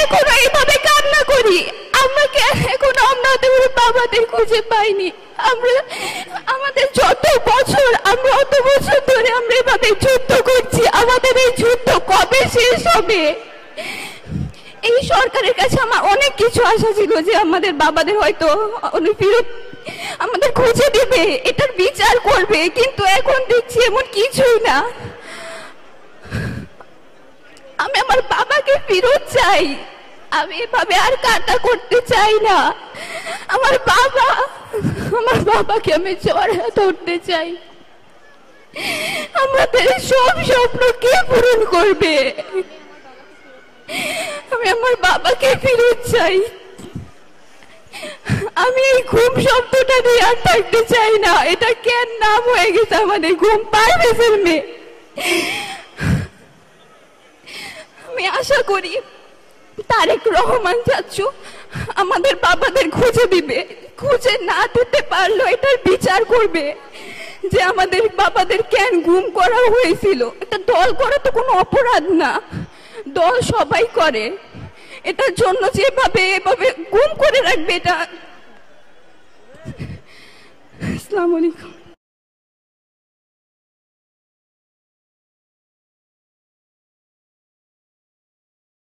এখনো এইভাবে কান্না করি। আমাকে এখনো আমরা বাবাদের খুঁজে পাইনি। আমরা আমাদের যত বছর, আমরা অত বছর ধরে আমরা এভাবে যুদ্ধ করছি, আমাদের এই যুদ্ধ কবে শেষ হবে? এই সরকারের কাছে আমার অনেক কিছু আশা ছিল যে আমাদের বাবাদের হয়তো ফিরত আমাদের খুঁজে দেবে, এটার বিচার করবে, কিন্তু এখন দেখছি এমন কিছুই না। আমি আমার বাবাকে ফিরত চাই। আমি এভাবে আর কান্না করতে চাই না। আমার বাবাকে আমি জড়িয়ে ধরতে চাই। আমাদের সব স্বপ্ন কে পূরণ করবে? আমি আমার বাবাকে ফিরত চাই। আমি এই ঘুম শব্দটা নিয়ে আর থাকতে চাই না। এটা কেন নাম হয়ে গেছে আমাদের, ঘুম পারভেজের মেয়ে। আমি আশা করি তারেক রহমান চাচ্চু আমাদের বাবাদের খুঁজে দিবে, খুঁজে না দিতে পারলো এটার বিচার করবে যে আমাদের বাবাদের কেন গুম করা হয়েছিল। এটা দল করা তো কোনো অপরাধ না, দল সবাই করে। এটার জন্য যেভাবে এভাবে গুম করে রাখবে এটা। আসসালামু আলাইকুম।